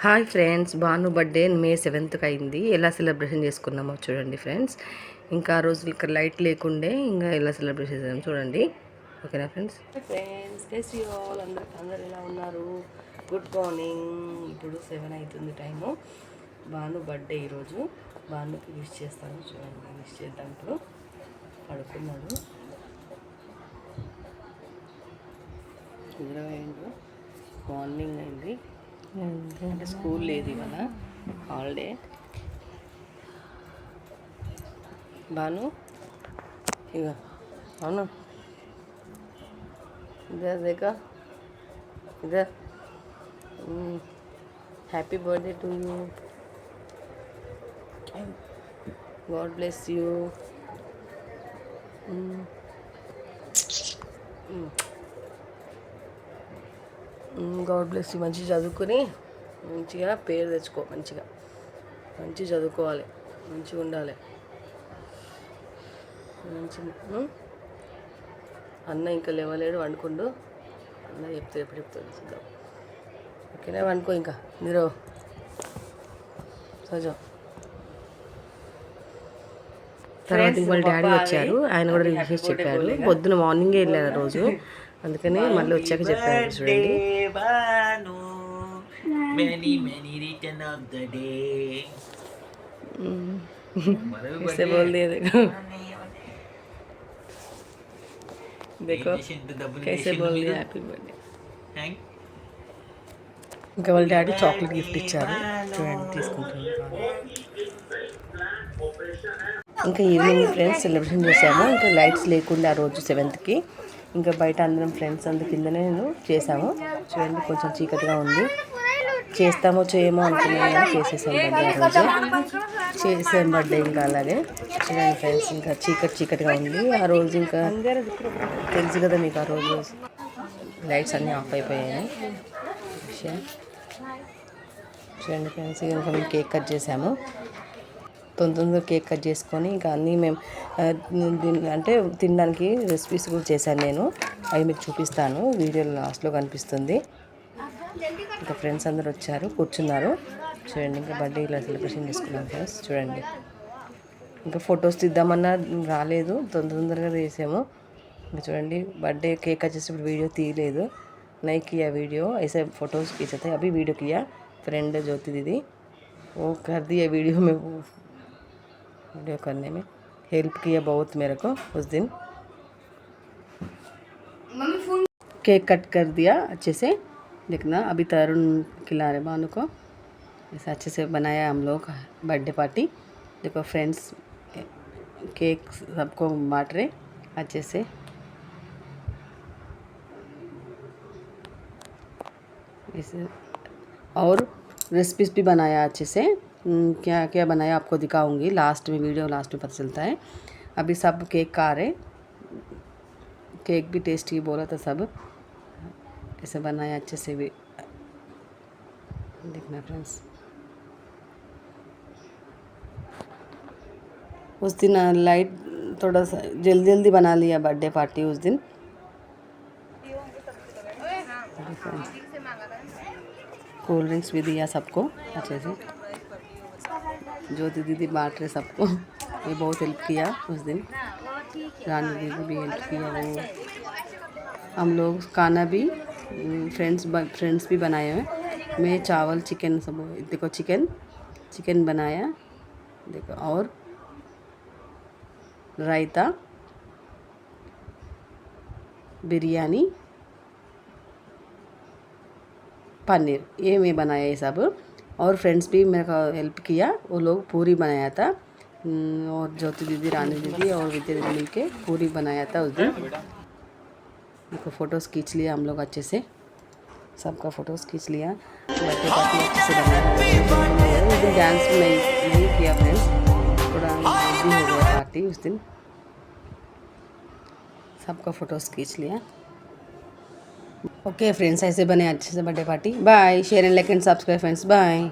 Hi friends, Bhanu birthday మే 7th అయింది. ఎలా celebration చేసుకున్నామో చూడండి ఫ్రెండ్స్. ఇంకా ఆ రోజు ఇక్కడ లైట్ లేకుండే ఇంకా ఎలా సెలబ్రేషన్ చేసాము చూడండి. ఓకేనా ఫ్రెండ్స్? ఫ్రెండ్స్ యూ ఆల్, అందరు ఎలా ఉన్నారు? Good morning. ఇప్పుడు 7 అవుతుంది టైము. భాను బర్త్డే ఈరోజు. భానుకి విష్ చేస్తాను చూడండి. విష్ చేద్దాం. ఇప్పుడు పడుకున్నాడు. నిద్రపోయిండు. మార్నింగ్ అయింది అంటే స్కూల్ లేదు ఇవాళ, హాలిడే. భాను ఇక అవును ఇదర్ దేకా ఇదర్. Happy birthday to you. God bless you. God bless you. మంచిగా చదువుకుని మంచిగా పేరు తెచ్చుకో. మంచిగా చదువుకోవాలి, మంచిగా ఉండాలి. మంచిగా అన్న ఇంకా లేవలేడు, వండుకుండు. అన్న ఎప్పుడు చెప్తాడు చూద్దాం. ఓకేనా? వండుకో ఇంకా మీరు సజం. తర్వాత వాళ్ళ డాడీ వచ్చారు, ఆయన కూడా రివ్యూస్ చెప్పారు. పొద్దున మార్నింగే వెళ్ళారు రోజు, అందుకని మళ్ళీ వచ్చాక చెప్పారు చూడండి. कैसे बोल दिया देखो कैसे बोल दिया హ్యాపీ బర్త్డే. ఇంకా వాళ్ళ డాడీ చాక్లెట్ గిఫ్ట్ ఇచ్చారు చూడండి, తీసుకుంటున్నారు. ఇంకా ఈవినింగ్ ఫ్రెండ్స్ సెలబ్రేషన్ చేసాము. ఇంకా లైట్స్ లేకుండా ఆ రోజు 7th ఇంకా బయట అందరం ఫ్రెండ్స్ అందరి కిందనే చేసాము చూడండి. కొంచెం చీకటిగా ఉంది, చేస్తామో చేయమో అనుకున్నాము, చేసేసాం బర్త్డే రోజు. చేసాం బర్త్డే ఇంకా అలాగే చూడండి ఫ్రెండ్స్. ఇంకా చీకటిగా ఉంది ఆ రోజు. ఇంకా తెలుసు కదా మీకు, ఆ రోజు లైట్స్ అన్నీ ఆఫ్ అయిపోయాయి. చూడండి ఫ్రెండ్స్, ఇంకా మేము కేక్ కట్ చేసాము. తొందరగా కేక్ కట్ చేసుకొని ఇంకా అన్నీ మేము అంటే తినడానికి రెసిపీస్ కూడా చేశాను నేను. అవి మీకు చూపిస్తాను, వీడియో లాస్ట్లో కనిపిస్తుంది. ఇంకా ఫ్రెండ్స్ అందరు వచ్చారు, కూర్చున్నారు చూడండి. ఇంకా బర్త్డే ఇలా సెలబ్రేషన్ చేసుకున్నాం ఫ్రెండ్స్ చూడండి. ఇంకా ఫొటోస్ తీద్దామన్నా రాలేదు, తొందరగా తీసాము. ఇంకా చూడండి బర్త్డే కేక్ కట్ చేసేప్పుడు వీడియో తీయలేదు. नहीं किया वीडियो, ऐसे फ़ोटोज़ खींचे थे, अभी वीडियो किया फ्रेंड ज्योति दीदी, वो कर दिया वीडियो में, वो वीडियो करने में हेल्प किया बहुत मेरे को उस दिन. केक कट कर दिया अच्छे से, देखना. अभी तरुण खिला रहे भानु को. ऐसा अच्छे से बनाया हम लोग बर्थडे पार्टी. देखो फ्रेंड्स, केक सबको बांट रहे अच्छे से. इसे और रेसिपीज भी बनाया अच्छे से. क्या क्या बनाया आपको दिखाऊंगी लास्ट में, वीडियो लास्ट में पता चलता है. अभी सब केक खा रहे, केक भी टेस्टी बोला था सब. ऐसे बनाया अच्छे से भी, देखना फ्रेंड्स. उस दिन लाइट थोड़ा सा जल्दी बना लिया बर्थडे पार्टी उस दिन. कोल्ड ड्रिंक्स भी दिया सबको अच्छे से. ज्योति दीदी बांट रहे सबको, ये बहुत हेल्प किया उस दिन. रानी दीदी भी हेल्प किया. वो हम लोग खाना भी फ्रेंड्स भी बनाए हुए. मैं चावल चिकन सब, देखो चिकन बनाया देखो, और रायता, बिरयानी, पनीर, ये मैं बनाया ये सब. और फ्रेंड्स भी मेरे को हेल्प किया, वो लोग पूरी बनाया था. और ज्योति दीदी, रानी दीदी और विद्या दीदी मिलके पूरी बनाया था उस दिन. देखो फ़ोटोज़ खींच लिया हम लोग अच्छे से, सबका फ़ोटोज़ खींच लिया. बर्थडे पार्टी अच्छे से बनाया. उस दिन डांस नहीं किया फ्रेंड्स, थोड़ा भी हो गया पार्टी उस दिन. सबका फ़ोटोज़ खींच लिया. ओके फ्रेंड्स, ऐसे बने अच्छे से birthday party. Bye. Share and like and subscribe friends. Bye.